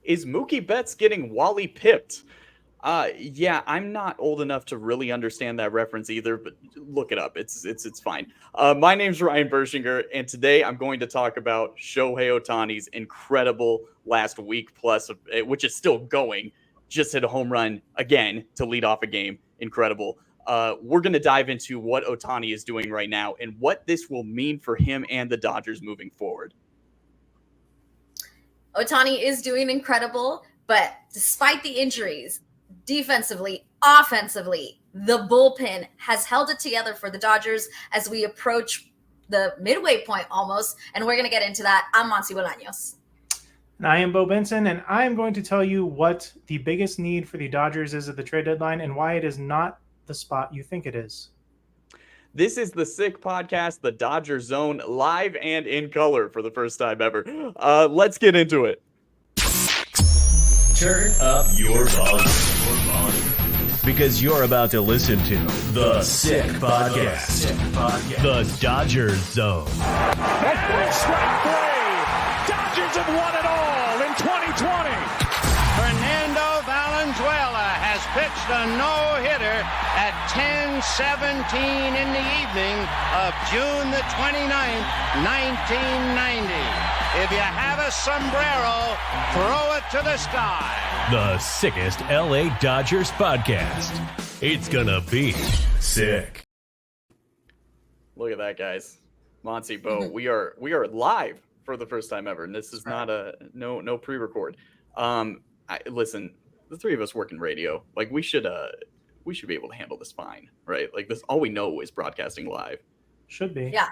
Is Mookie Betts getting Wally pipped? Yeah, I'm not old enough to really understand that reference either, but look it up. It's fine. My name's Ryan Bershinger, and today I'm going to talk about Shohei Ohtani's incredible last week plus, which is still going. Just hit a home run again to lead off a game. Incredible. We're going to dive into what Ohtani is doing right now and what this will mean for him and the Dodgers moving forward. Ohtani is doing incredible, but despite the injuries, defensively, offensively, the bullpen has held it together for the Dodgers as we approach the midway point almost, and we're going to get into that. I'm Monse and Beau. And I am Beau Benson, and I am going to tell you what the biggest need for the Dodgers is at the trade deadline and why it is not the spot you think it is. This is the Sick Podcast, the Dodger Zone, live and in color for the first time ever. Let's get into it. Turn up your volume. Because you're about to listen to the Sick Podcast. The Dodger Zone. At strike three, Dodgers have won it all in 2020. Fernando Valenzuela has pitched a no-hitter at 10:17 in the evening of June the 29th, 1990. If you have a sombrero, throw it to the sky. The sickest LA Dodgers podcast. It's gonna be sick. Look at that, guys. Monse, Beau, we are live for the first time ever, and this is not no pre-record. Listen, the three of us work in radio. Like we should be able to handle this fine, right? Like this, all we know is broadcasting live. Should be. Yeah.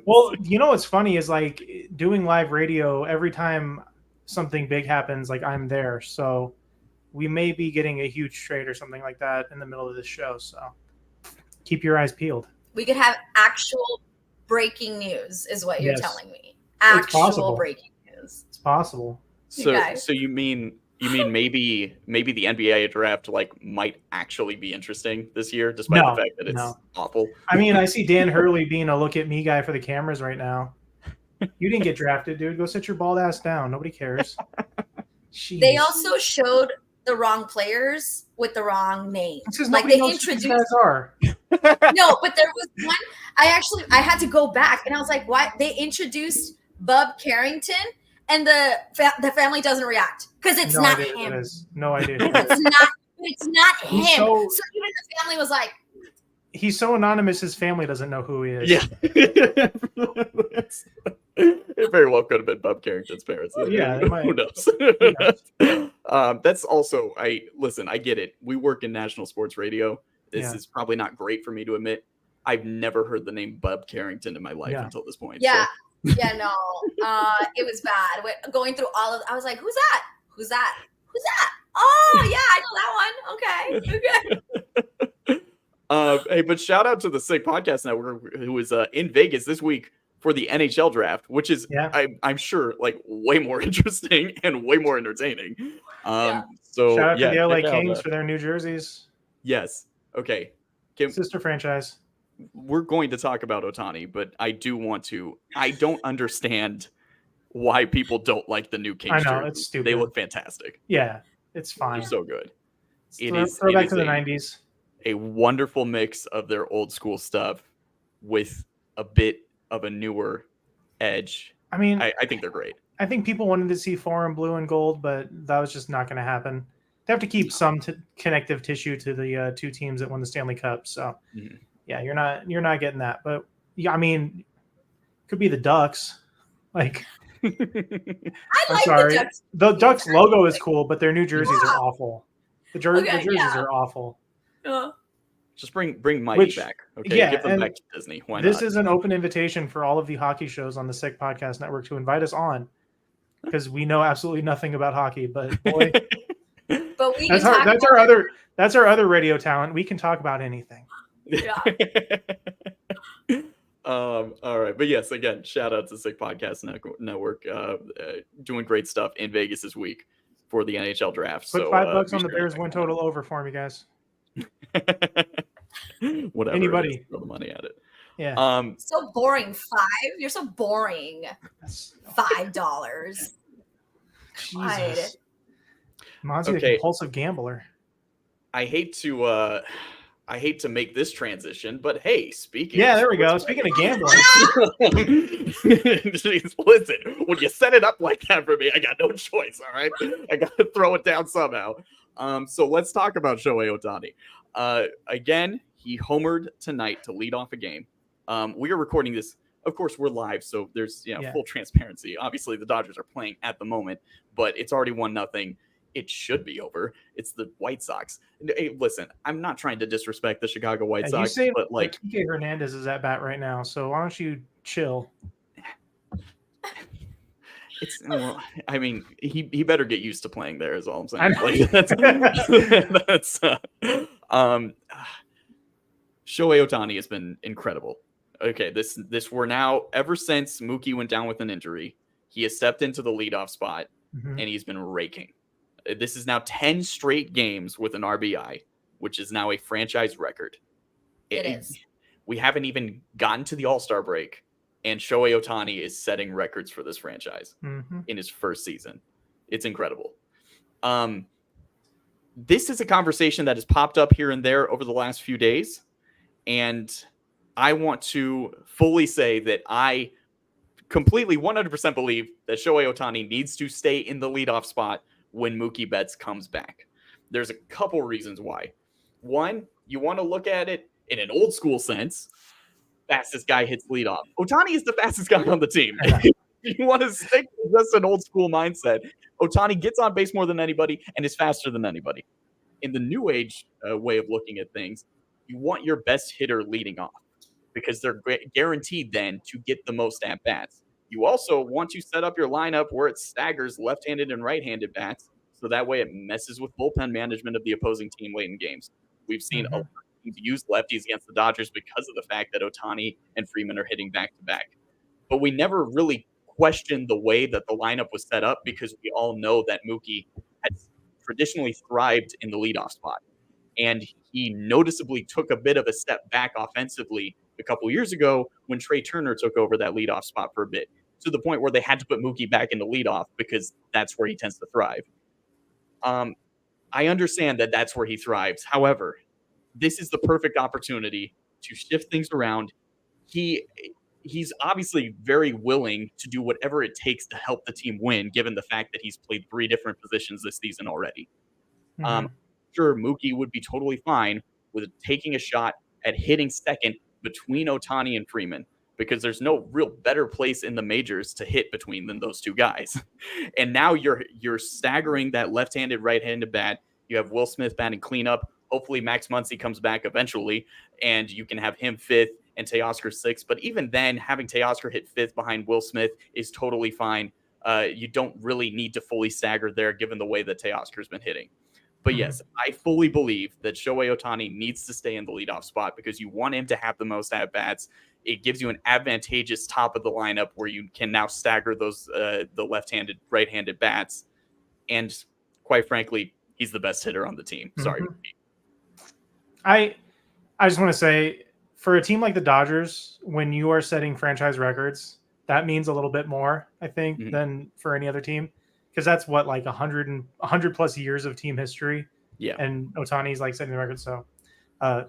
Well, you know what's funny is like doing live radio, every time something big happens, like I'm there. So we may be getting a huge trade or something like that in the middle of this show. So keep your eyes peeled. We could have actual breaking news is what you're telling me. It's possible. Actual breaking news. It's possible. So you mean maybe the NBA draft might actually be interesting this year, despite the fact that it's awful. I mean, I see Dan Hurley being a look at me guy for the cameras right now. You didn't get drafted, dude. Go sit your bald ass down. Nobody cares. Jeez. They also showed the wrong players with the wrong names. Like they introduced. No, but there was one. I had to go back and I was like, why? They introduced Bub Carrington. And the family doesn't react because it's not him. No idea. It's not him. So even the family was like, he's so anonymous, his family doesn't know who he is. Yeah. It very well could have been Bub Carrington's parents. Yeah. Who knows? That's also, I get it. We work in national sports radio. This is probably not great for me to admit. I've never heard the name Bub Carrington in my life until this point. Yeah. So. Yeah, no, it was bad. Going through all of, I was like, "Who's that? Who's that? Who's that? Oh, yeah, I know that one. Okay." Hey, but shout out to the Sick Podcast Network, who is in Vegas this week for the NHL draft, which is, I'm sure, way more interesting and way more entertaining. So shout out to the LA Kings for their new jerseys. Yes. Okay. Sister franchise. We're going to talk about Ohtani, but I don't understand why people don't like the new Kings. I know, it's stupid. They look fantastic. Yeah, it's fine. They're so good. Throw back to the 90s. A wonderful mix of their old school stuff with a bit of a newer edge. I mean, I think they're great. I think people wanted to see foreign blue and gold, but that was just not going to happen. They have to keep some connective tissue to the two teams that won the Stanley Cup. So. Mm-hmm. Yeah, you're not getting that, but yeah, I mean, could be the Ducks. Like, I'm sorry, the Ducks logo is cool, but their new jerseys are awful. The jerseys are awful. Just bring Mikey back. Okay, give them back to Disney. Why not? This is an open invitation for all of the hockey shows on the Sick Podcast Network to invite us on, because we know absolutely nothing about hockey. But boy, that's our other radio talent. We can talk about anything. Yeah. All right, but yes, again, shout out to Sick Podcast Network, doing great stuff in Vegas this week for the NHL draft. Put $5 on the Bears win total over for me, guys. Whatever. Anybody throw the money at it. Yeah. So boring. You're so boring. $5. Jesus. Monse, the Okay. compulsive gambler. I hate to make this transition, but hey, speaking Yeah, of there we go. sports Speaking of gambling. Jeez, listen, when you set it up like that for me, I got no choice, all right? I got to throw it down somehow. So let's talk about Shohei Ohtani. Again, he homered tonight to lead off a game. We are recording this. Of course, we're live, so there's full transparency. Obviously, the Dodgers are playing at the moment, but it's already 1-0. It should be over. It's the White Sox. Hey, listen, I'm not trying to disrespect the Chicago White Sox, You say but like Kike Hernandez is at bat right now, so why don't you chill? it's I mean, he better get used to playing there is all I'm saying. I know. Like that's Shohei Ohtani has been incredible. Okay, this we're now ever since Mookie went down with an injury, he has stepped into the leadoff spot and he's been raking. This is now 10 straight games with an RBI, which is now a franchise record. It is. We haven't even gotten to the All-Star break, and Shohei Ohtani is setting records for this franchise in his first season. It's incredible. This is a conversation that has popped up here and there over the last few days, and I want to fully say that I completely 100% believe that Shohei Ohtani needs to stay in the leadoff spot when Mookie Betts comes back. There's a couple reasons why. One, you want to look at it in an old school sense. Fastest guy hits leadoff. Ohtani is the fastest guy on the team. You want to stick with just an old school mindset. Ohtani gets on base more than anybody and is faster than anybody. In the new age way of looking at things, you want your best hitter leading off because they're guaranteed then to get the most at-bats. You also want to set up your lineup where it staggers left-handed and right-handed bats, so that way it messes with bullpen management of the opposing team late in games. We've seen a lot of teams use lefties against the Dodgers because of the fact that Ohtani and Freeman are hitting back-to-back. But we never really questioned the way that the lineup was set up because we all know that Mookie has traditionally thrived in the leadoff spot. And he noticeably took a bit of a step back offensively a couple years ago when Trey Turner took over that leadoff spot for a bit, to the point where they had to put Mookie back in the leadoff because that's where he tends to thrive. I understand that that's where he thrives. However, this is the perfect opportunity to shift things around. He's obviously very willing to do whatever it takes to help the team win, given the fact that he's played 3 different positions this season already. Sure, Mookie would be totally fine with taking a shot at hitting second between Ohtani and Freeman, because there's no real better place in the majors to hit between than those two guys. And now you're staggering that left-handed, right-handed bat. You have Will Smith batting cleanup. Hopefully Max Muncy comes back eventually, and you can have him 5th and Teoscar 6th. But even then, having Teoscar hit 5th behind Will Smith is totally fine. You don't really need to fully stagger there, given the way that Teoscar's been hitting. But yes, I fully believe that Shohei Ohtani needs to stay in the leadoff spot because you want him to have the most at-bats. It gives you an advantageous top of the lineup where you can now stagger those the left-handed, right-handed bats. And quite frankly, he's the best hitter on the team. Sorry. I just want to say, for a team like the Dodgers, when you are setting franchise records, that means a little bit more, I think, than for any other team. Because that's what, like 100 plus years of team history. Yeah. And Ohtani's like setting the record. So round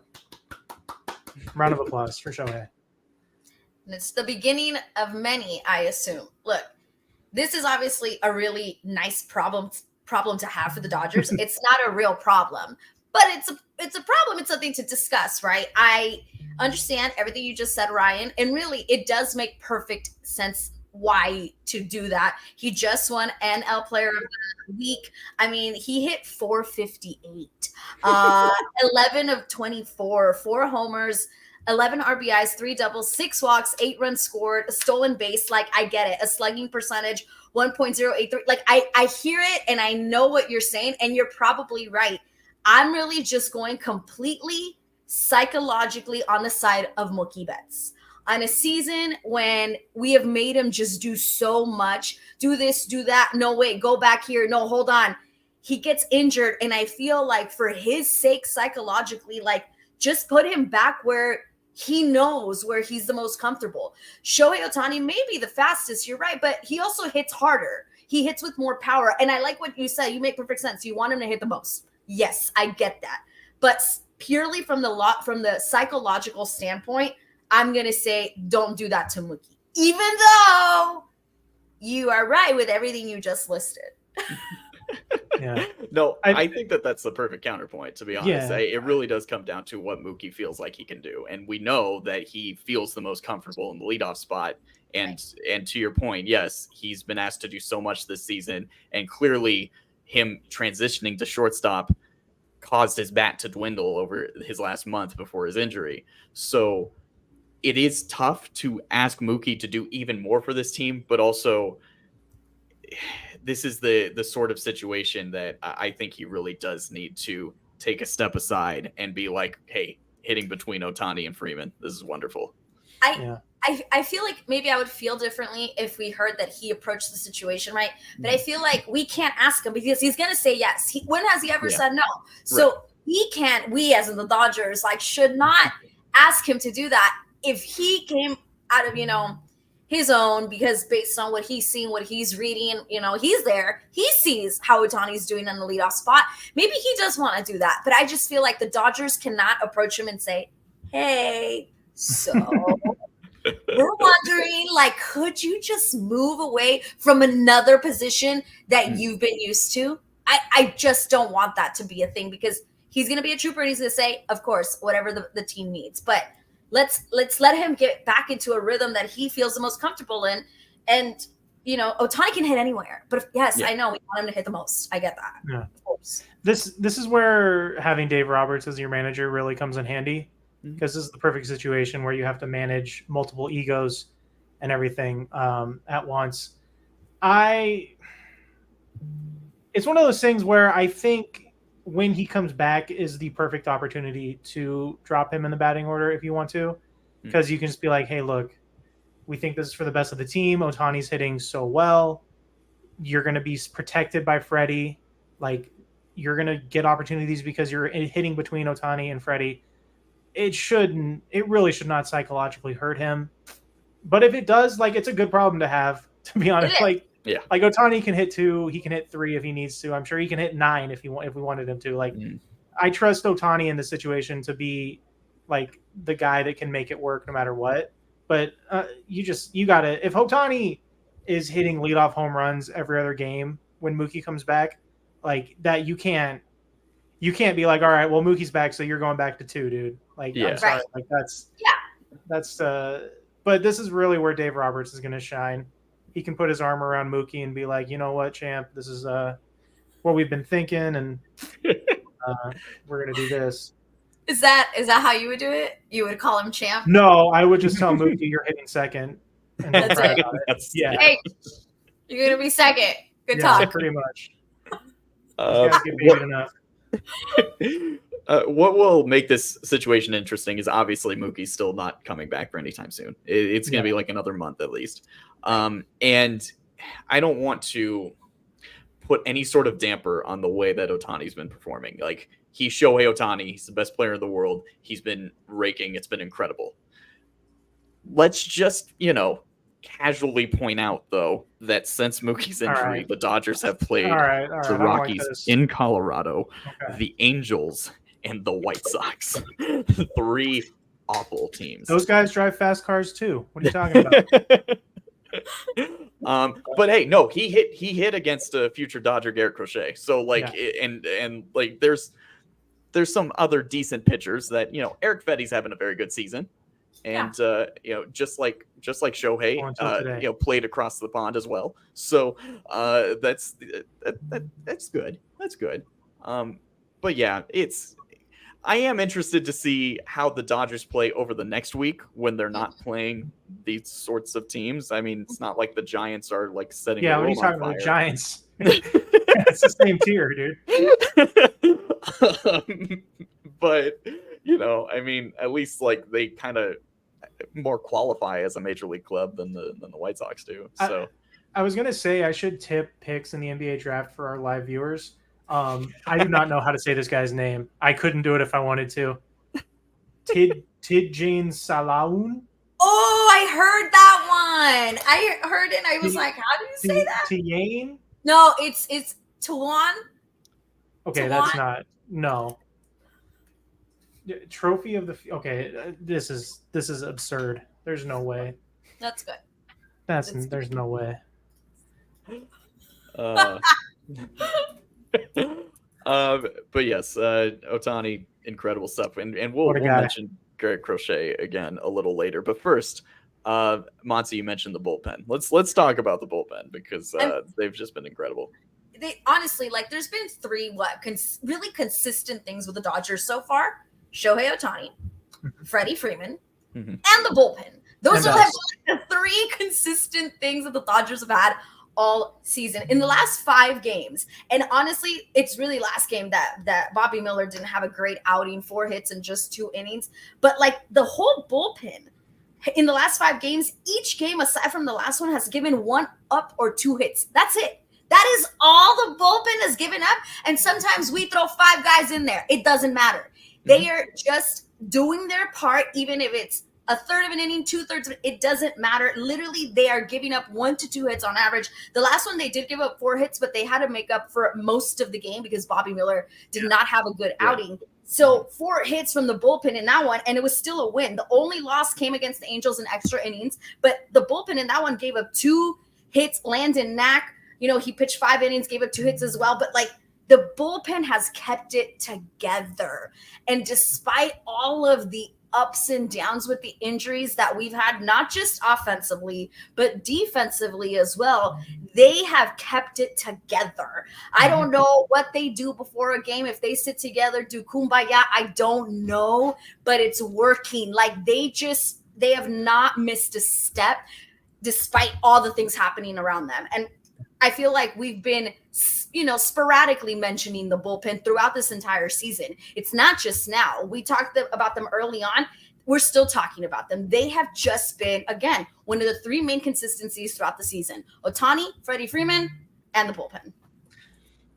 of applause for Shohei. And it's the beginning of many, I assume. Look, this is obviously a really nice problem to have for the Dodgers. It's not a real problem, but it's a problem. It's something to discuss, right? I understand everything you just said, Ryan. And really, it does make perfect sense why to do that. He just won NL Player of the Week. I mean, he hit 458, 11 of 24, 4 homers, 11 RBIs, 3 doubles, 6 walks, 8 runs scored, a stolen base. Like, I get it. A slugging percentage, 1.083. Like, I hear it and I know what you're saying, and you're probably right. I'm really just going completely psychologically on the side of Mookie Betts. On a season when we have made him just do so much, do this, do that. No, wait, go back here. No, hold on. He gets injured. And I feel like for his sake, psychologically, like just put him back where he knows where he's the most comfortable. Shohei Ohtani may be the fastest, you're right, but he also hits harder. he hits with more power. And I like what you said. You make perfect sense. You want him to hit the most. Yes, I get that. But purely from the psychological standpoint, I'm going to say don't do that to Mookie. Even though you are right with everything you just listed. Yeah. No, I think that's the perfect counterpoint, to be honest. Yeah. It really does come down to what Mookie feels like he can do. And we know that he feels the most comfortable in the leadoff spot. And to your point, yes, he's been asked to do so much this season. And clearly him transitioning to shortstop caused his bat to dwindle over his last month before his injury. So it is tough to ask Mookie to do even more for this team, but also this is the sort of situation that I think he really does need to take a step aside and be like, hey, hitting between Ohtani and Freeman, this is wonderful. I feel like maybe I would feel differently if we heard that he approached the situation right. But I feel like we can't ask him because he's going to say yes. When has he ever said no? So we as in the Dodgers, should not ask him to do that. If he came out of, his own, because based on what he's seeing, what he's reading, he's there. He sees how Ohtani's doing in the leadoff spot. Maybe he does want to do that. But I just feel like the Dodgers cannot approach him and say, hey, so we're wondering, could you just move away from another position that you've been used to? I just don't want that to be a thing because he's going to be a trooper and he's going to say, of course, whatever the team needs. But let's let him get back into a rhythm that he feels the most comfortable in. And, Ohtani can hit anywhere. But I know we want him to hit the most. I get that. Yeah. Of course. This is where having Dave Roberts as your manager really comes in handy, because this is the perfect situation where you have to manage multiple egos and everything at once. It's one of those things where I think when he comes back is the perfect opportunity to drop him in the batting order if you want to, because you can just be like, hey, look, we think this is for the best of the team. Ohtani's hitting so well. You're going to be protected by Freddie. You're going to get opportunities because you're hitting between Ohtani and Freddie. It really should not psychologically hurt him. But if it does, it's a good problem to have, to be honest. Ohtani can hit 2, he can hit 3 if he needs to. I'm sure he can hit 9 if we wanted him to. I trust Ohtani in this situation to be the guy that can make it work no matter what. But you gotta, if Ohtani is hitting leadoff home runs every other game when Mookie comes back, that you can't be like, all right, well, Mookie's back, so you're going back to 2, dude. I'm sorry. That's but this is really where Dave Roberts is going to shine. He can put his arm around Mookie and be like, you know what, champ, this is what we've been thinking, and we're going to do this. Is that how you would do it? You would call him champ? No, I would just tell Mookie you're hitting second. And that's it. Yeah. Hey, you're going to be second. Good talk. Pretty much. Enough. What will make this situation interesting is obviously Mookie's still not coming back for any time soon. It's going to be another month at least. And I don't want to put any sort of damper on the way that Ohtani's been performing. He's Shohei Ohtani. He's the best player in the world. He's been raking. It's been incredible. Let's just, casually point out, though, that since Mookie's injury, the Dodgers have played the Rockies in Colorado, the Angels, and the White Sox. 3 awful teams. Those guys drive fast cars too. What are you talking about? But hey, no, he hit against a future Dodger, Garrett Crochet. So there's some other decent pitchers that Eric Fetty's having a very good season. And just like Shohei, played across the pond as well. So that's good. That's good. But yeah, I am interested to see how the Dodgers play over the next week when they're not playing these sorts of teams. I mean, it's not like the Giants are setting. Yeah, what are you talking about? The Giants. It's the same tier, dude. But I mean, at least they kind of more qualify as a major league club than the White Sox do. So I was gonna say I should tip picks in the NBA draft for our live viewers. I do not know how to say this guy's name. I couldn't do it if I wanted to. Tidjane Salaun. Oh, I heard that one. I heard it and I was like, how do you say that? Tidjane No, it's Tuan. Okay, that's not trophy of the. Okay, this is absurd. There's no way. That's good. There's no way. But yes, Otani, incredible stuff, and we'll mention Garrett Crochet again a little later. But first, Monse, you mentioned the bullpen. Let's talk about the bullpen because they've just been incredible. They honestly, there's been three really consistent things with the Dodgers so far: Shohei Ohtani, Freddie Freeman, and the bullpen. Those are the three consistent things that the Dodgers have had all season in the last 5 games. And honestly, it's really last game that Bobby Miller didn't have a great outing, 4 hits in just 2 innings. But the whole bullpen in the last 5 games, each game aside from the last one has given 1 up or 2 hits. That's it. That is all the bullpen has given up. And sometimes we throw 5 guys in there. It doesn't matter. They are just doing their part, even if it's a third of an inning, 2/3 of it, it doesn't matter. Literally, they are giving up 1 to 2 hits on average. The last one, they did give up 4 hits, but they had to make up for most of the game because Bobby Miller did not have a good outing. So 4 hits from the bullpen in that one, and it was still a win. The only loss came against the Angels in extra innings, but the bullpen in that one gave up 2 hits. Landon Knack, he pitched 5 innings, gave up 2 hits as well. But the bullpen has kept it together. And despite all of the ups and downs with the injuries that we've had, not just offensively, but defensively as well, they have kept it together. I don't know what they do before a game. If they sit together, do kumbaya, I don't know, but it's working. They have not missed a step despite all the things happening around them. And I feel like we've been, sporadically mentioning the bullpen throughout this entire season. It's not just now. We talked about them early on. We're still talking about them. They have just been, again, one of the 3 main consistencies throughout the season: Ohtani, Freddie Freeman, and the bullpen.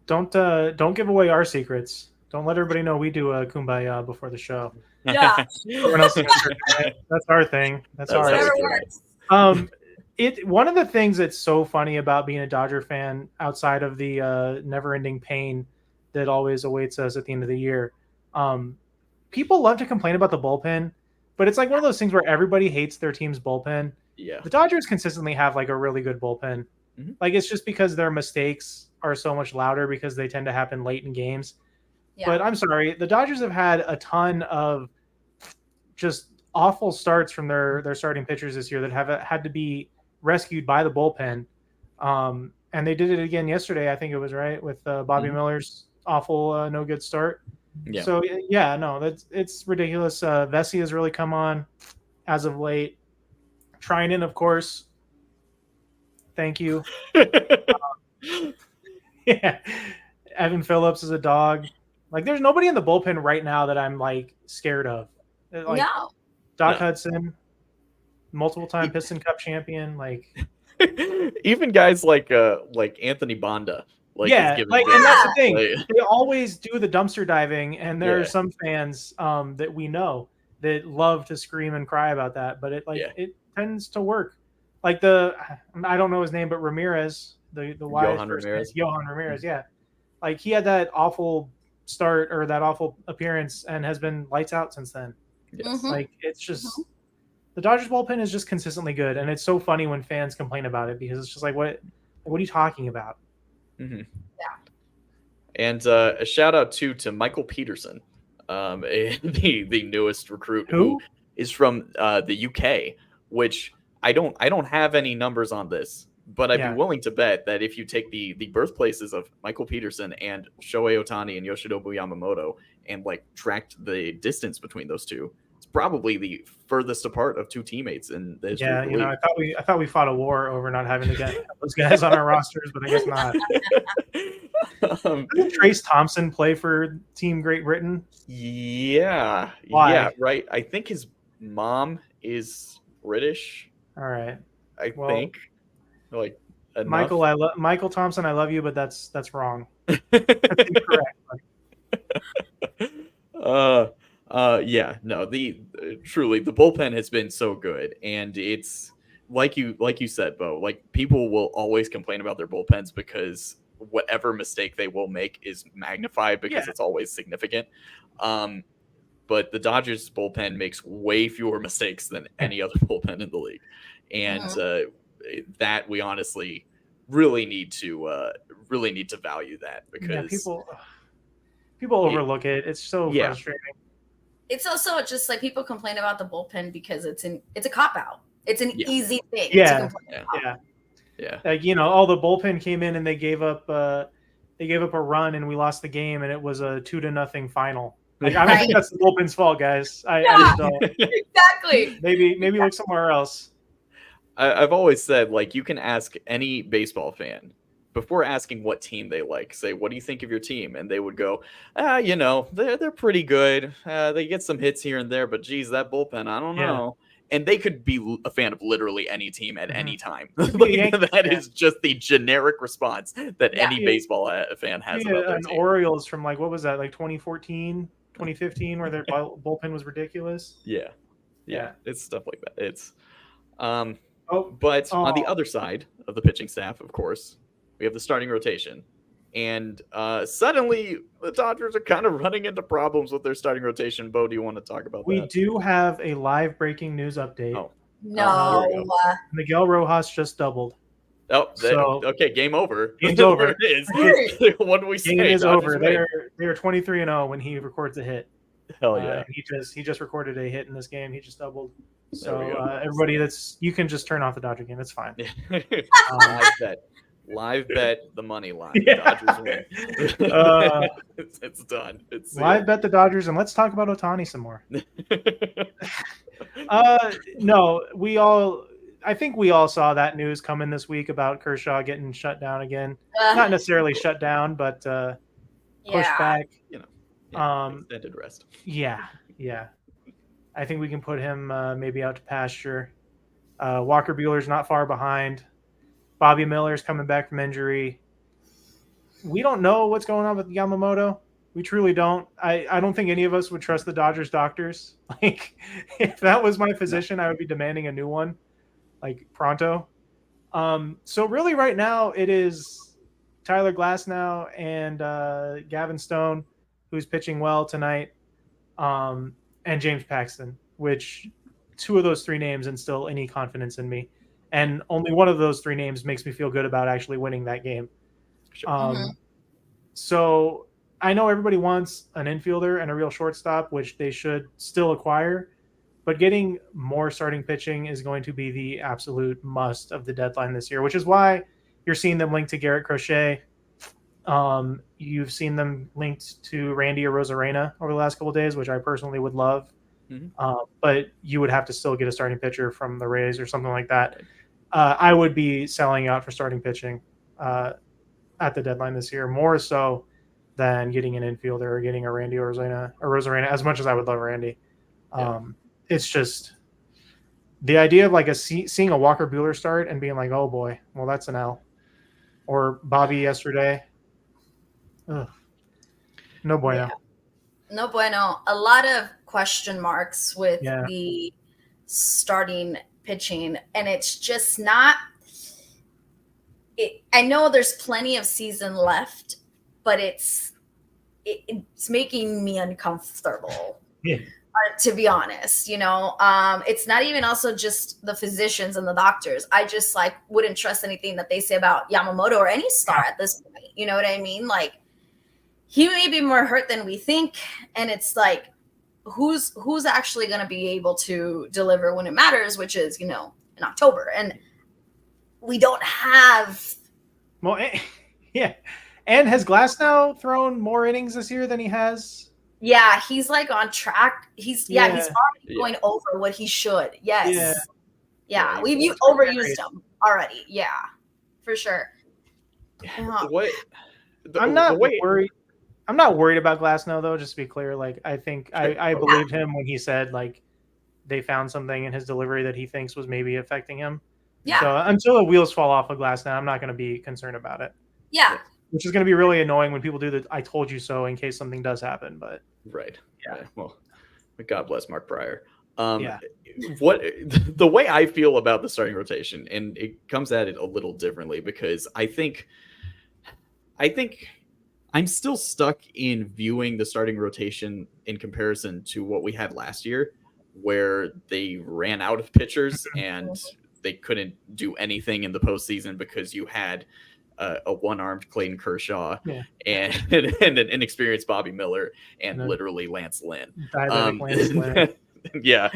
Don't give away our secrets. Don't let everybody know we do a kumbaya before the show. Yeah. That's our thing. That's our whatever works. One of the things that's so funny about being a Dodger fan, outside of the never-ending pain that always awaits us at the end of the year, people love to complain about the bullpen, but it's one of those things where everybody hates their team's bullpen. Yeah, the Dodgers consistently have a really good bullpen. It's just because their mistakes are so much louder because they tend to happen late in games. Yeah. But I'm sorry, the Dodgers have had a ton of just awful starts from their starting pitchers this year that have had to be rescued by the bullpen. And they did it again yesterday, I think it was, right, with Bobby Miller's awful no good start. Yeah. So it's ridiculous. Vesey has really come on as of late. Trinan, of course. Thank you. Yeah. Evan Phillips is a dog. There's nobody in the bullpen right now that I'm scared of. No. Doc Hudson, multiple-time Piston Cup champion, even guys like Anthony Bonda. And that's the thing. They always do the dumpster diving, and there are some fans that we know that love to scream and cry about that, but it tends to work. I don't know his name, but Ramirez, the Johan Ramirez. Johan Ramirez, yeah. He had that awful start or that awful appearance and has been lights out since then. Yes. It's just the Dodgers bullpen is just consistently good, and it's so funny when fans complain about it because it's just what are you talking about? Yeah. And a shout out to Michael Peterson, the newest recruit who is from the UK, which I don't have any numbers on this, but I'd be willing to bet that if you take the birthplaces of Michael Peterson and Shohei Ohtani and Yoshinobu Yamamoto and tracked the distance between those two, it's probably the furthest apart of 2 teammates in the history of the league. I thought we fought a war over not having to get those guys on our rosters, but I guess not. Didn't Trace Thompson play for Team Great Britain? Yeah. Why? Yeah, right. I think his mom is British. All right. I think. Enough. Michael Thompson, I love you, but that's wrong. That's incorrect. Truly the bullpen has been so good, and it's like you said, Beau, people will always complain about their bullpens because whatever mistake they will make is magnified because it's always significant. But the Dodgers bullpen makes way fewer mistakes than any other bullpen in the league. And that we honestly really need to value that, because people overlook it. It's so frustrating. It's also just like people complain about the bullpen because it's a cop out. It's an easy thing. Yeah. To complain about. Yeah. Like, you know, all the bullpen came in and they gave up a run and we lost the game and it was a 2-0 final. Like, I don't think that's the bullpen's fault, guys. I just don't. Exactly. Maybe look somewhere else. I've always said, like, you can ask any baseball fan before asking what team they like. Say, what do you think of your team? And they would go, you know, they're pretty good. They get some hits here and there, but geez, that bullpen, I don't know. And they could be a fan of literally any team at any time. That is just the generic response that any baseball fan has about their team. Orioles from, like, what was that, like 2014, 2015, where their bullpen was ridiculous. Yeah, it's stuff like that. It's but on the other side of the pitching staff, of course, we have the starting rotation. And suddenly the Dodgers are kind of running into problems with their starting rotation. Beau, do you want to talk about that? We do have a live breaking news update. Oh. No. Miguel Rojas just doubled. Oh, okay, game over. Game's over. It is. What do we say? Game is over. They are 23-0 when he records a hit. Hell yeah. He just recorded a hit in this game. He just doubled. So everybody, you can just turn off the Dodger game. It's fine. Live bet the money line. Dodgers win. It's done. It's live bet the Dodgers, and let's talk about Otani some more. No, I think we all saw that news coming this week about Kershaw getting shut down again. Not necessarily shut down, but pushed back. You know, extended rest. Yeah. I think we can put him maybe out to pasture. Walker Buehler's not far behind. Bobby Miller's coming back from injury. We don't know what's going on with Yamamoto. We truly don't. I don't think any of us would trust the Dodgers doctors. Like, if that was my physician, I would be demanding a new one, like pronto. So really right now it is Tyler Glasnow and Gavin Stone, who's pitching well tonight, and James Paxton, which two of those three names instill any confidence in me. And only one of those three names makes me feel good about actually winning that game. Sure. So I know everybody wants an infielder and a real shortstop, which they should still acquire. But getting more starting pitching is going to be the absolute must of the deadline this year, which is why you're seeing them linked to Garrett Crochet. You've seen them linked to Randy Arozarena over the last couple of days, which I personally would love. But you would have to still get a starting pitcher from the Rays or something like that. I would be selling out for starting pitching at the deadline this year, more so than getting an infielder or getting a Randy Arozarena, as much as I would love Randy. It's just the idea of like seeing a Walker Buehler start and being like, oh boy, well, that's an L. Or Bobby yesterday. Ugh. No bueno. No bueno. A lot of question marks with the starting pitching, and it's just not I know there's plenty of season left, but it's making me uncomfortable. To be honest, it's not even also just the physicians and the doctors. I just wouldn't trust anything that they say about Yamamoto or any star at this point. You know what I mean? Like, he may be more hurt than we think, and it's like, who's actually going to be able to deliver when it matters, which is in October, and we don't have. Well, yeah, and has Glasnow thrown more innings this year than he has? Yeah, he's on track. He's already going over what he should. Yes. Yeah. We've overused him already. Yeah, for sure. I'm not worried. I'm not worried about Glasnow, though, just to be clear. Like, I think I believed him when he said, like, they found something in his delivery that he thinks was maybe affecting him. Yeah. So until the wheels fall off of Glasnow, I'm not going to be concerned about it. Yeah. Which is going to be really annoying when people do the "I told you so" in case something does happen. But well, God bless Mark Pryor. What the way I feel about the starting rotation, and it comes at it a little differently, because I think I think I'm still stuck in viewing the starting rotation in comparison to what we had last year, where they ran out of pitchers and they couldn't do anything in the postseason because you had a one-armed Clayton Kershaw and an inexperienced Bobby Miller and literally Lance Lynn. Lance Lynn. Yeah.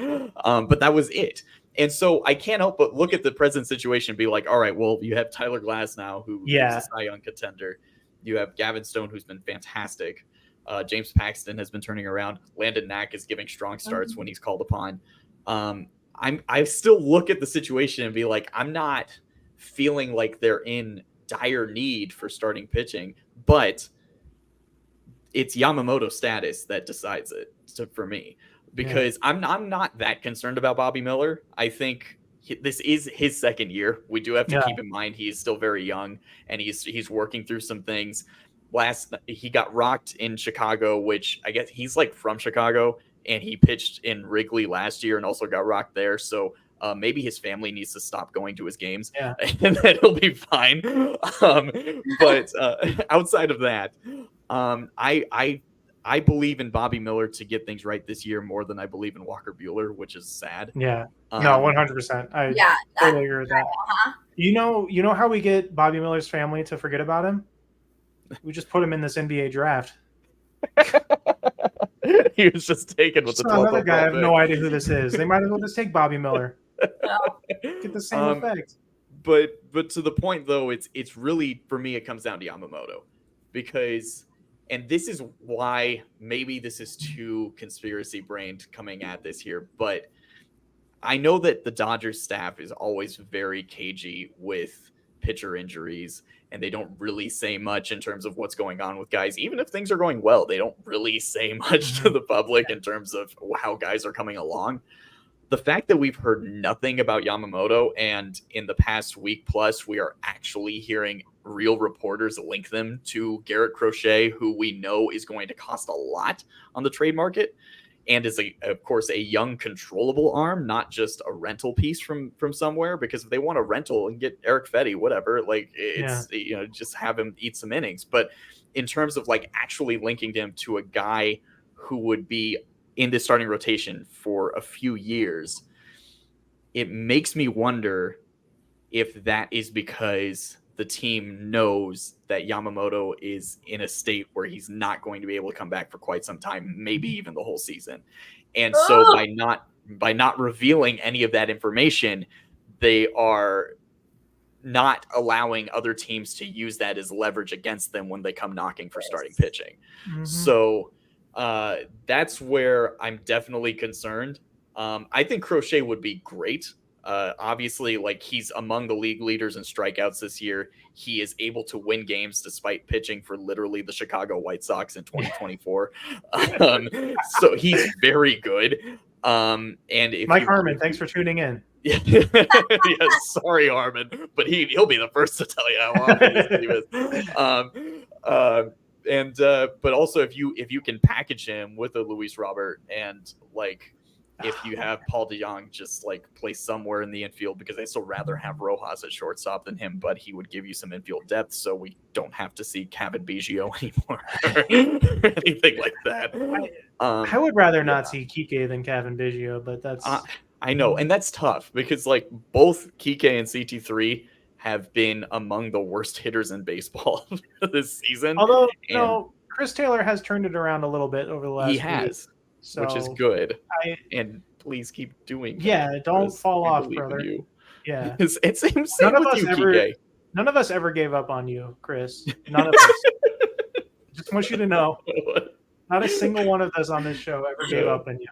But that was it. And so I can't help but look at the present situation and be like, all right, well, you have Tyler Glass now, who is a Cy Young contender. You have Gavin Stone, who's been fantastic. James Paxton has been turning around. Landon Knack is giving strong starts when he's called upon. I still look at the situation and be like, I'm not feeling like they're in dire need for starting pitching, but it's Yamamoto status that decides it for me, because I'm not that concerned about Bobby Miller. I think this is his second year. We do have to keep in mind he's still very young and he's working through some things. He got rocked in Chicago, which I guess he's like from Chicago, and he pitched in Wrigley last year and also got rocked there. So maybe his family needs to stop going to his games, and then he'll be fine. But outside of that, I believe in Bobby Miller to get things right this year more than I believe in Walker Buehler, which is sad. Yeah. No, 100%. I totally agree with that. You know how we get Bobby Miller's family to forget about him? We just put him in this NBA draft. He was just taken with the 12th another guy. I have no idea who this is. They might as well just take Bobby Miller. Get the same effect. But to the point though, it's really, for me, it comes down to Yamamoto, because, and this is why maybe this is too conspiracy brained coming at this here, but I know that the Dodgers staff is always very cagey with pitcher injuries, and they don't really say much in terms of what's going on with guys. Even if things are going well, they don't really say much to the public in terms of how guys are coming along. The fact that we've heard nothing about Yamamoto, and in the past week plus, we are actually hearing real reporters link them to Garrett Crochet, who we know is going to cost a lot on the trade market, and is, of course, a young, controllable arm, not just a rental piece from somewhere. Because if they want a rental and get Eric Fetty, whatever, like it's just have him eat some innings. But in terms of like actually linking them to a guy who would be in the starting rotation for a few years, it makes me wonder if that is because the team knows that Yamamoto is in a state where he's not going to be able to come back for quite some time, maybe even the whole season. And so by not revealing any of that information, they are not allowing other teams to use that as leverage against them when they come knocking for starting pitching. So that's where I'm definitely concerned. I think Crochet would be great. Obviously, like, he's among the league leaders in strikeouts this year. He is able to win games despite pitching for literally the Chicago White Sox in 2024. So he's very good. And if Mike Harmon, thanks for tuning in. Yeah, sorry, Harmon, but he'll be the first to tell you how awful he was. But also if you can package him with a Luis Robert, and like if you have Paul DeJong just like play somewhere in the infield, because I still rather have Rojas at shortstop than him, but he would give you some infield depth, so we don't have to see Kevin Biggio anymore or anything like that. I would rather not see Kike than Kevin Biggio, but that's I know, and that's tough because like both Kike and CT3 have been among the worst hitters in baseball this season. Although Chris Taylor has turned it around a little bit over the last he has. So which is good. And please keep doing that. Yeah, don't fall off, brother. Yeah. It's same with you, Kike. None of us ever gave up on you, Chris. None of us. Just want you to know. Not a single one of us on this show ever gave up on you.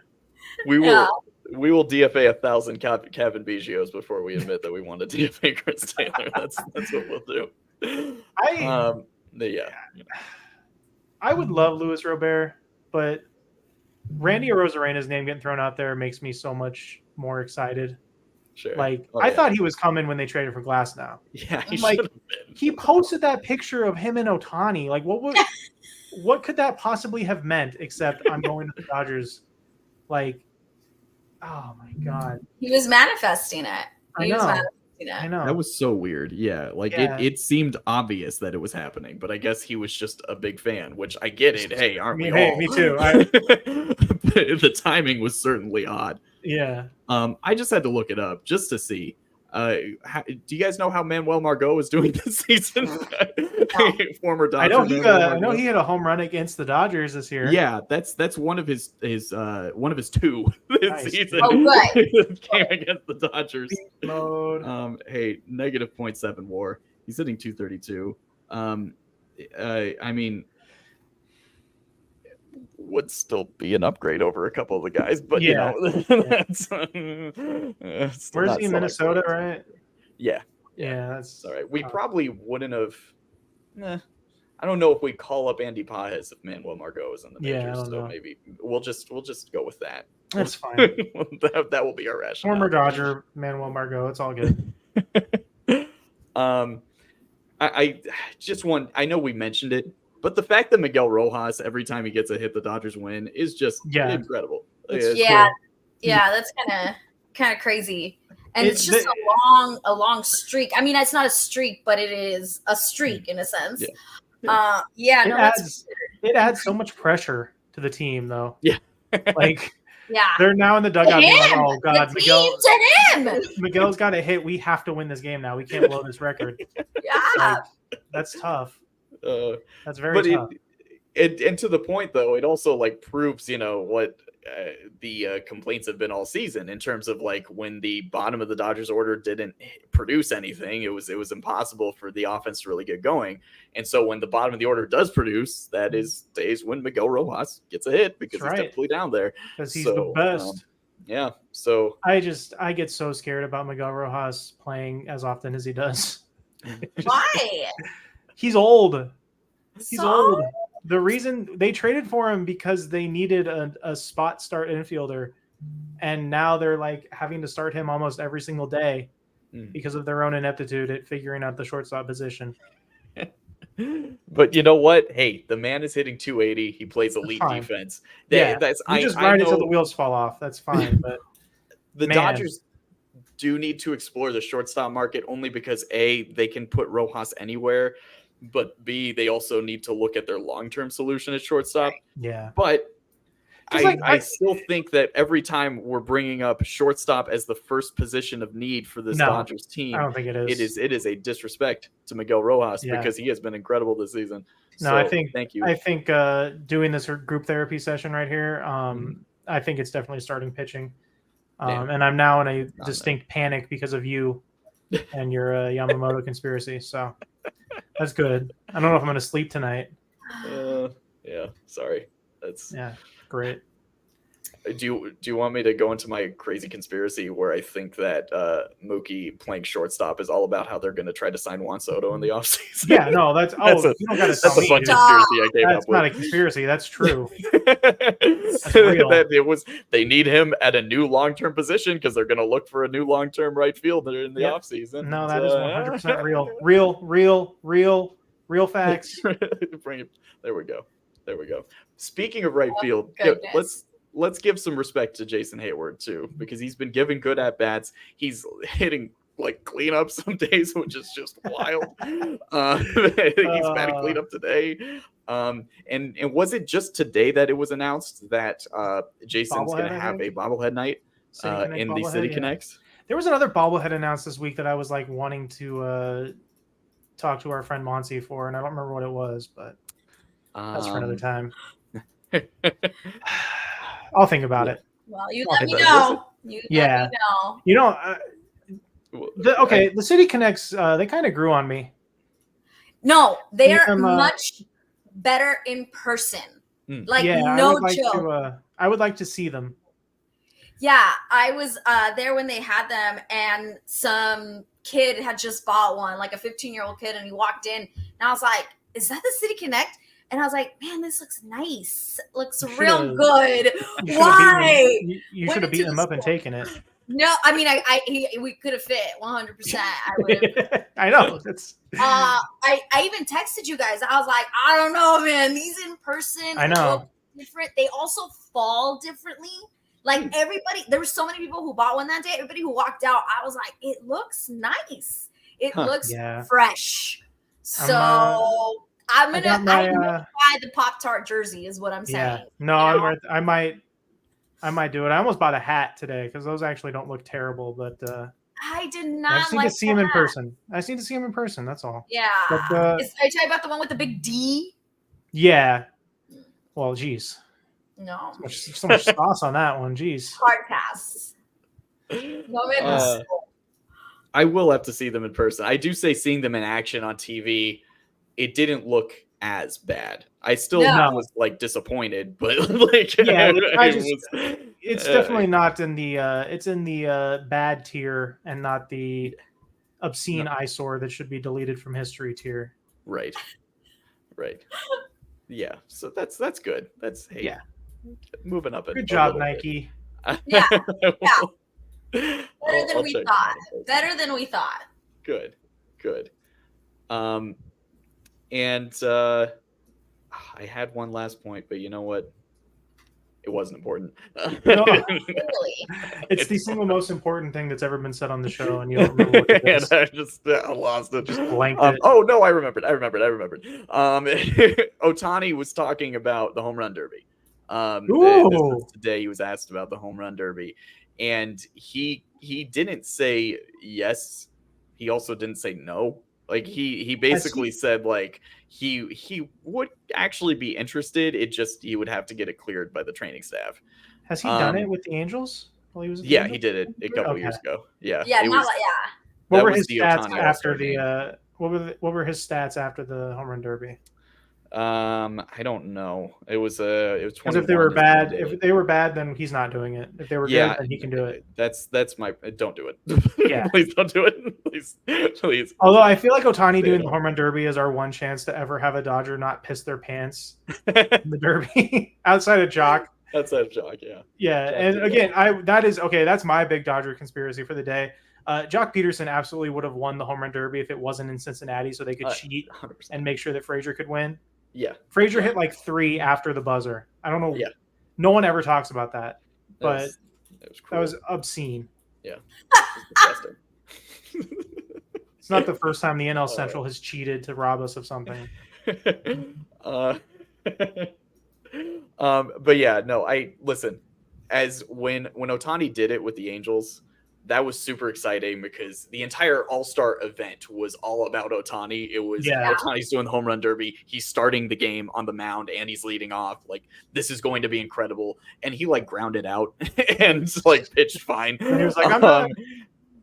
We will DFA 1,000 Kevin Biggios before we admit that we want to DFA Chris Taylor. That's what we'll do. I would love Luis Robert, but Randy Arozarena's name getting thrown out there makes me so much more excited. Sure. Like, I thought he was coming when they traded for Glass now. Yeah, he posted that picture of him and Otani. Like, what could that possibly have meant except I'm going to the Dodgers? Like, oh my God. He was manifesting it. I know. I know. That was so weird. Yeah, like it seemed obvious that it was happening, but I guess he was just a big fan, which I get it. Hey, aren't we all? Me too. The timing was certainly odd. Yeah. I just had to look it up just to see. Do you guys know how Manuel Margot is doing this season? Former Dodger. I know he had a home run against the Dodgers this year. Yeah, that's one of his one of his two this season. Oh, good. Came against the Dodgers. Mode. Hey, negative 0.7 WAR. He's hitting 232. I mean, would still be an upgrade over a couple of the guys, but you know, that's where's he in Minnesota, right? Yeah, that's all right. We probably wouldn't have. I don't know if we call up Andy Pages if Manuel Margot is in the majors, so maybe we'll just go with that. That's fine. that will be our rationale. Former Dodger Manuel Margot. It's all good. I just want. I know we mentioned it. But the fact that Miguel Rojas, every time he gets a hit, the Dodgers win is just incredible. It's that's kind of crazy, and it's just a long streak. I mean, it's not a streak, but it is a streak in a sense. It adds so much pressure to the team, though. Yeah, they're now in the dugout being like, "Oh God, Miguel's got a hit. We have to win this game now. We can't blow this record." Yeah, that's tough. That's very tough. And to the point, though, it also proves, what the complaints have been all season in terms of when the bottom of the Dodgers order didn't produce anything. It was impossible for the offense to really get going. And so when the bottom of the order does produce, that is days when Miguel Rojas gets a hit because he's typically down there. Because he's the best. So I get so scared about Miguel Rojas playing as often as he does. Why? He's old. Old. The reason they traded for him because they needed a spot start infielder, and now they're having to start him almost every single day because of their own ineptitude at figuring out the shortstop position. But you know what? Hey, the man is hitting 280. He plays elite defense. I just ride until the wheels fall off. That's fine. But the Dodgers do need to explore the shortstop market only because A, they can put Rojas anywhere, but B, they also need to look at their long-term solution at shortstop. Yeah. But I still think that every time we're bringing up shortstop as the first position of need for this Dodgers team, I don't think it is. It is a disrespect to Miguel Rojas because he has been incredible this season. Thank you. I think doing this group therapy session right here, I think it's definitely starting pitching. And I'm now in a distinct panic because of you and your Yamamoto conspiracy. So that's good. I don't know if I'm going to sleep tonight. Sorry. That's great. Do you want me to go into my crazy conspiracy where I think that Mookie playing shortstop is all about how they're going to try to sign Juan Soto in the offseason? Yeah, no, that's a bunch of conspiracy I came up with. That's not a conspiracy. That's true. That's real. They need him at a new long-term position because they're going to look for a new long-term right fielder in the offseason. No, that is 100% real facts. Bring it. There we go. Speaking of right field, let's give some respect to Jason Hayward too, because he's been giving good at bats. He's hitting cleanup some days, which is just wild. I think he's batting cleanup today. And was it just today that it was announced that Jason's going to have a bobblehead night in the City Connects? There was another bobblehead announced this week that I was wanting to talk to our friend Monse for, and I don't remember what it was, but that's for another time. I'll think about it. Well, you let me know. The City Connects, they kind of grew on me. No, they are much better in person. No joke. I would like to see them. Yeah, I was there when they had them, and some kid had just bought one, a 15-year-old kid, and he walked in, and I was like, "Is that the City Connect?" And I was like, "Man, this looks nice. Looks real good. Why?" You should have beaten him up and taken it. No, I mean, we could have fit 100%. I would have. I know. I even texted you guys. I was like, I don't know, man. These in person, I know, look different. They also fall differently. Like everybody, there were so many people who bought one that day. Everybody who walked out, I was like, it looks nice. It looks fresh. So I'm gonna buy the Pop-Tart jersey is what I'm saying. No, I might do it. I almost bought a hat today because those actually don't look terrible, but I did not. I just need to see him in person. That's all. Yeah. But, are you talking about the one with the big D? Yeah. Well, geez. No. So much sauce on that one. Geez. Hard pass. No, I will have to see them in person. I do say seeing them in action on TV, it didn't look as bad. I still was like disappointed, but like it's definitely not in the it's in the bad tier and not the obscene eyesore that should be deleted from history tier. Right. Yeah. So that's good. That's moving up. Good job, Nike. Yeah. Better than we thought. Better than we thought. Good. And I had one last point, but you know what? It wasn't important. No, it's the single most important thing that's ever been said on the show, and you don't remember what it is. And I lost it. Just blanked it. Oh no, I remembered. Otani was talking about the home run derby. Today he was asked about the home run derby, and he didn't say yes. He also didn't say no. Like he basically said like he would actually be interested. It just he would have to get it cleared by the training staff. Has he done it with the Angels while he was? He did it a couple years ago. Yeah. What were his stats after the what were his stats after the home run derby? I don't know. It was because if they were bad, then he's not doing it. If they were good, then he can do it. That's my don't do it. Yeah, please don't do it. Please. Although I feel like Otani doing the home run derby is our one chance to ever have a Dodger not piss their pants in the derby outside of Jock. Outside of Jock, yeah. Yeah, and again, that's my big Dodger conspiracy for the day. Jock Peterson absolutely would have won the home run derby if it wasn't in Cincinnati, so they could cheat 100%. And make sure that Frazier could win. Yeah, Frazier hit like 3 after the buzzer. I don't know. Yeah, no one ever talks about that, but that was obscene. Yeah, it's not the first time the NL Central has cheated to rob us of something. But yeah, no. I listen. As when Otani did it with the Angels, that was super exciting because the entire All-Star event was all about Otani. It was Otani's doing the home run derby. He's starting the game on the mound and he's leading off. Like, this is going to be incredible. And he like grounded out and like pitched fine. And he was like, I'm not.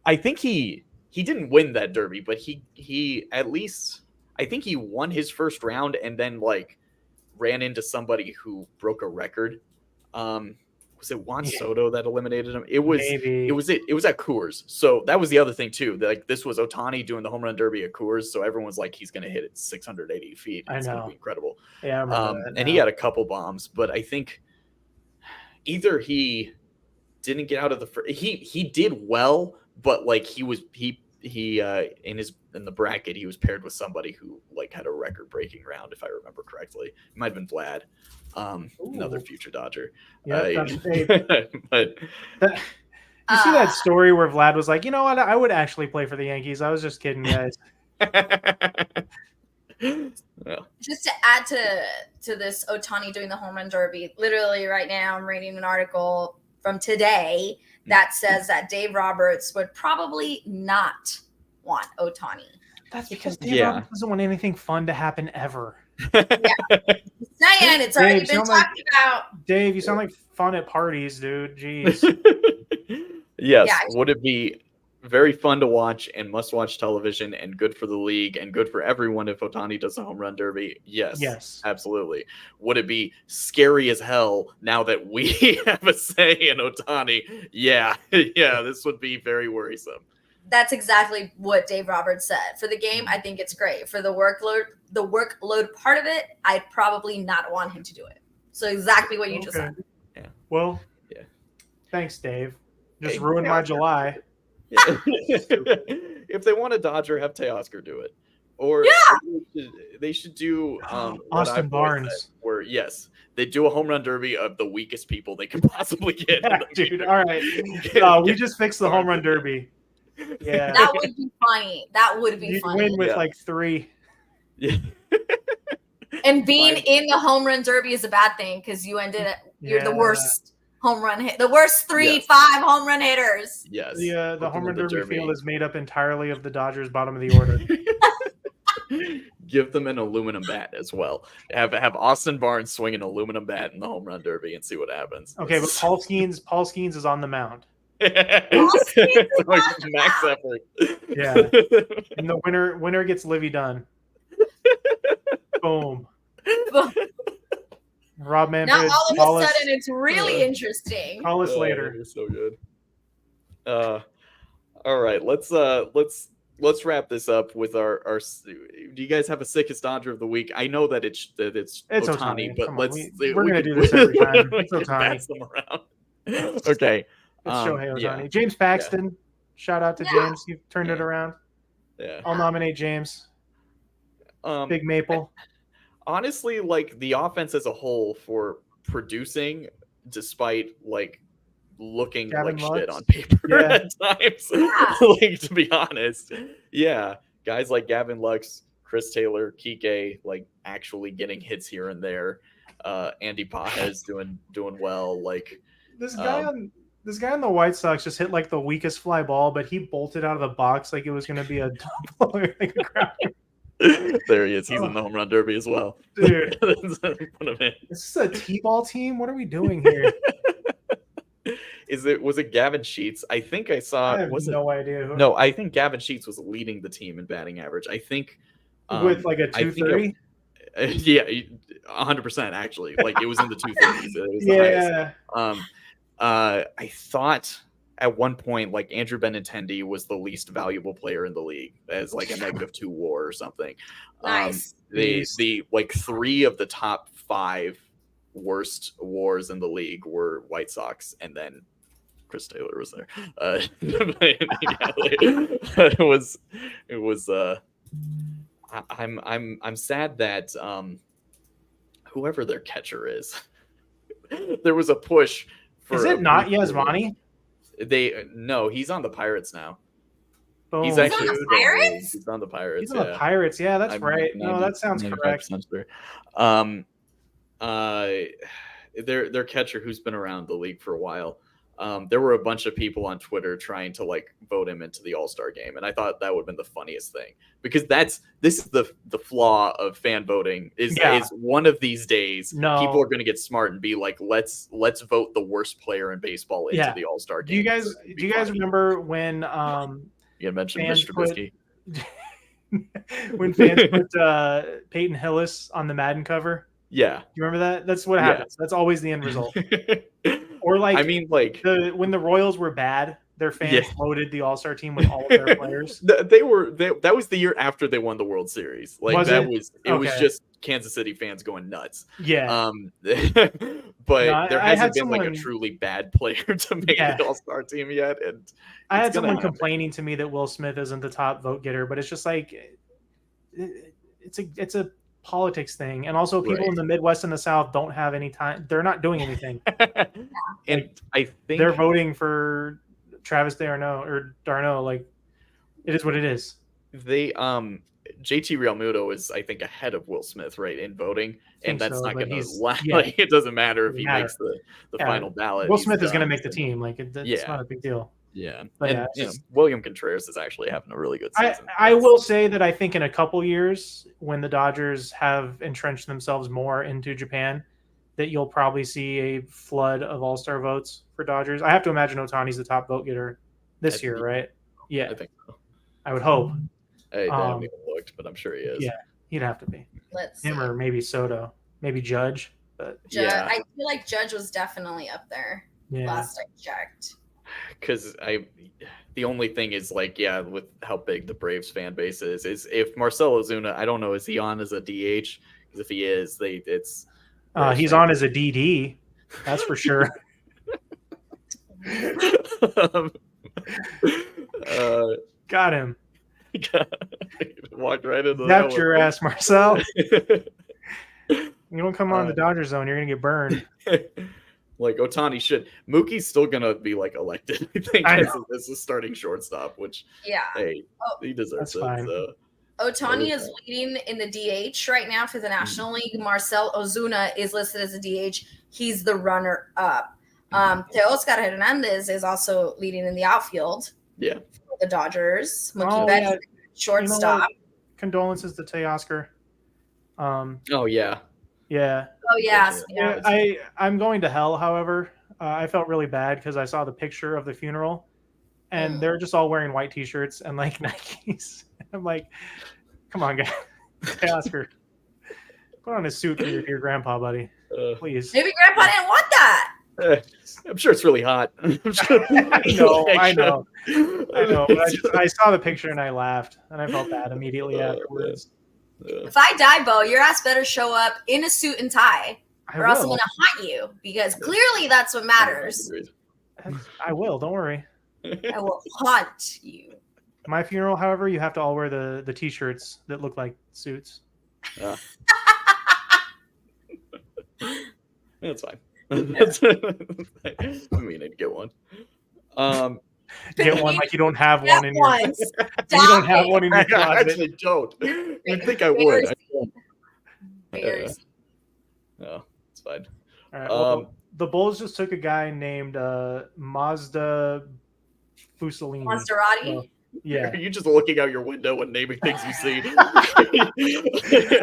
I think he didn't win that derby, but he at least, I think he won his first round and then like ran into somebody who broke a record. Was it Juan Soto that eliminated him? It was at Coors. So that was the other thing too. Like this was Otani doing the home run derby at Coors. So everyone was like, he's going to hit it 680 feet. It's going to be incredible. Yeah, I remember that and he had a couple bombs, but I think either he didn't get out of he did well, but like he in the bracket he was paired with somebody who like had a record breaking round, if I remember correctly. It might have been Vlad. Another future Dodger. Yeah, but you see that story where Vlad was like, you know what, I would actually play for the Yankees. I was just kidding, guys. Just to add to this Otani doing the home run derby, literally right now I'm reading an article from today that says that Dave Roberts would probably not want Otani. That's because Dave Roberts doesn't want anything fun to happen ever. It's already been talked about. Dave, you sound like fun at parties, dude. Jeez. Yes. Would it be very fun to watch and must-watch television and good for the league and good for everyone if Otani does a home run derby? Yes, absolutely. Would it be scary as hell now that we have a say in Otani? Yeah, this would be very worrisome. That's exactly what Dave Roberts said. For the game, I think it's great. For the workload part of it, I'd probably not want him to do it. So exactly what you just said. Yeah. Well, thanks, Dave. Just ruined my July. If they want a Dodger, have Teoscar do it. Or they should do what Austin I've always Barnes. said, where yes, they do a home run derby of the weakest people they can possibly get. Yeah, dude. All right. We just fixed the home run derby. Yeah. That would be funny. That would be You'd funny. win with like 3. Yeah. And being Fine. in the home run derby is a bad thing because you're the Yeah. worst home run hit, the worst 3-5 Yes. home run hitters. Yes. The home run derby derby. field is made up entirely of the Dodgers' bottom of the order. Give them an aluminum bat as well. Have Austin Barnes swing an aluminum bat in the home run derby and see what happens. Okay, but Paul Skeens is on the mound. Like max effort. Yeah. And the winner gets Livy Dunn. Boom. Rob Manfred. Now all of call a us- sudden it's really interesting. Call us later. You're so good. All right, let's wrap this up with our. Do you guys have a sickest Dodger of the week? I know that it's Otani, but Come on, let's we're gonna do this every time. It's we can Ohtani. pass them around. Okay. It's Shohei Ohtani. Yeah. James Paxton. Shout out to Yeah. James. You turned it around. Yeah. I'll nominate James. Big Maple. Honestly, like the offense as a whole for producing, despite like looking Gavin like Lux? shit on paper Yeah. at times. Yeah. Like to be honest, yeah, guys like Gavin Lux, Chris Taylor, Kike, like actually getting hits here and there. Andy Pages doing well. Like This guy on the White Sox just hit like the weakest fly ball, but he bolted out of the box like it was going to be a double. Like a ground. there he is. He's in the home run derby as well. Dude, Put him in. this is a T-ball team. What are we doing here? Was it Gavin Sheets? I think I saw. I have no idea. No, I think Gavin Sheets was leading the team in batting average. I think With like a I think 230. Yeah, 100% actually. Like it was in the 230s. It was the highest. Yeah. I thought at one point like Andrew Benintendi was the least valuable player in the league as like a -2 WAR or something. Nice. The like 3 of the top 5 worst WARs in the league were White Sox, and then Chris Taylor was there. It was. I'm sad that whoever their catcher is. There was a push. Is it not Yasmani? No, he's on the Pirates now. Boom. He's on actually the Pirates? He's on the Pirates. He's on the Pirates. Yeah, that's right. No, that sounds correct. Their catcher who's been around the league for a while. There were a bunch of people on Twitter trying to like vote him into the All-Star game, and I thought that would have been the funniest thing because this is the flaw of fan voting is one of these days people are going to get smart and be like, let's vote the worst player in baseball into the All-Star game. Do you guys remember when you mentioned Mr. Trubisky? When fans put Peyton Hillis on the Madden cover? Yeah. Do you remember that? That's what happens. That's always the end result. Or like, I mean, like when the Royals were bad, their fans loaded the All-Star team with all of their players. That was the year after they won the World Series. Like was just Kansas City fans going nuts. Yeah. But there hasn't been like a someone truly bad player to make the All-Star team yet. And I had someone complaining to me that Will Smith isn't the top vote getter, but it's just like it's a politics thing, and also people in the Midwest and the South don't have any time. They're not doing anything. And I think they're voting for Travis Darno. Like, it is what it is. They JT Realmuto is, I think, ahead of Will Smith, right, in voting, and that's not going to like it doesn't matter if he makes the final ballot. Will Smith is going to make the team. Like, it's not a big deal. Yeah, but and William Contreras is actually having a really good season. I will say that I think in a couple years, when the Dodgers have entrenched themselves more into Japan, that you'll probably see a flood of All-Star votes for Dodgers. I have to imagine Otani's the top vote getter this year, right? Yeah, I think so. I would hope. I haven't even looked, but I'm sure he is. Yeah, he'd have to be. Let's him or maybe Soto, maybe Judge. But I feel like Judge was definitely up there last I checked. Because the only thing is like, with how big the Braves fan base is if Marcell Ozuna, I don't know, is he on as a DH? Because if he is, he's on as a DD. That's for sure. Got him. Walked right into That's that your ass, Marcel. one. You don't come on the Dodger zone, you're gonna get burned. Like Otani should. Mookie's still gonna be like elected, I think, as a starting shortstop, which Yeah. hey, he deserves it. fine. So. Otani is leading in the DH right now for the National League. Marcel Ozuna is listed as a DH. He's the runner up. Teoscar Hernandez is also leading in the outfield. Yeah. For the Dodgers. Mookie Betts, shortstop. Condolences to Teoscar. Oh yeah. Yeah. Oh yeah. I'm going to hell, however. I felt really bad because I saw the picture of the funeral and they're just all wearing white t-shirts and like Nikes. I'm like, come on, guys. Teoscar. Put on a suit for your dear grandpa, buddy. Please. Maybe grandpa didn't want that. I'm sure it's really hot. I know. But I saw the picture and I laughed and I felt bad immediately afterwards. If I die, Bo, your ass better show up in a suit and tie, or else I'm going to haunt you, because clearly that's what matters. I will. Don't worry. I will haunt you. My funeral, however, you have to all wear the t-shirts that look like suits. That's fine. I mean, I'd get one. Get one like you don't have one in your. You don't have one in your I closet. actually don't. I think I would. No, it's fine. All right, well, the Bulls just took a guy named Mazda Fusellini. Maserati? Yeah. Are you just looking out your window and naming things you see?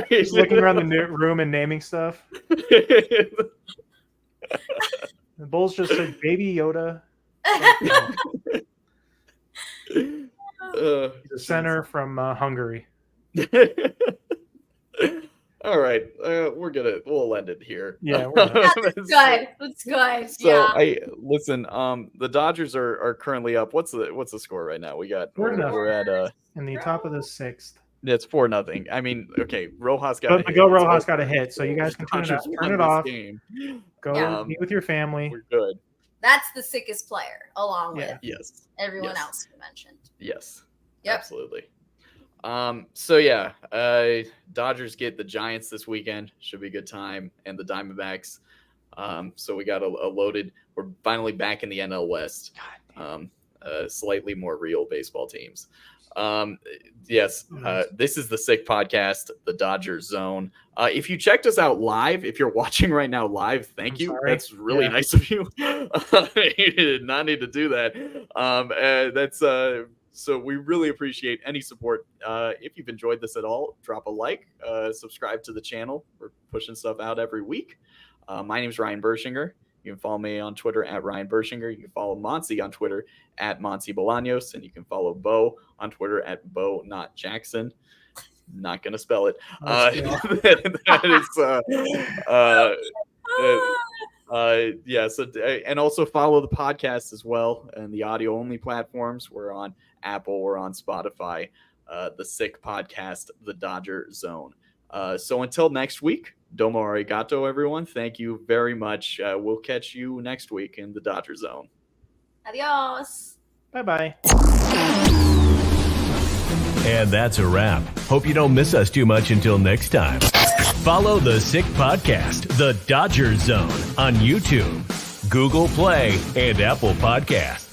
Just looking around the room and naming stuff. The Bulls just said Baby Yoda. He's a center from Hungary. All right, we'll end it here. Yeah, that's good. That's good. So listen. The Dodgers are currently up. What's the score right now? We're at in the top of the sixth. It's 4-0. I mean, okay, Rojas got. But Miguel Rojas got a hit, so you guys can turn it off. Game. Go meet with your family. We're good. That's the sickest player, along with everyone Yes. else you mentioned. Yes. Yep. Absolutely. So yeah, Dodgers get the Giants this weekend. Should be a good time, and the Diamondbacks. So we got a loaded. We're finally back in the NL West. Slightly more real baseball teams. Yes, this is the Sick Podcast, the Dodgers Zone. If you checked us out live, if you're watching right now live, thank you. Sorry. That's really nice of you. You did not need to do that. So we really appreciate any support. If you've enjoyed this at all, drop a like, subscribe to the channel. We're pushing stuff out every week. My name is Ryan Bershinger. You can follow me on Twitter at Ryan Bershinger. You can follow Monse on Twitter at Monse Bolaños. And you can follow Beau on Twitter at Beau Not Jackson. Not going to spell it. And also follow the podcast as well and the audio only platforms. We're on Apple, we're on Spotify, the Sick Podcast, the Dodger Zone. So until next week, domo arigato, everyone. Thank you very much. We'll catch you next week in the Dodger Zone. Adios. Bye-bye. And that's a wrap. Hope you don't miss us too much until next time. Follow the Sick Podcast, the Dodger Zone, on YouTube, Google Play, and Apple Podcasts.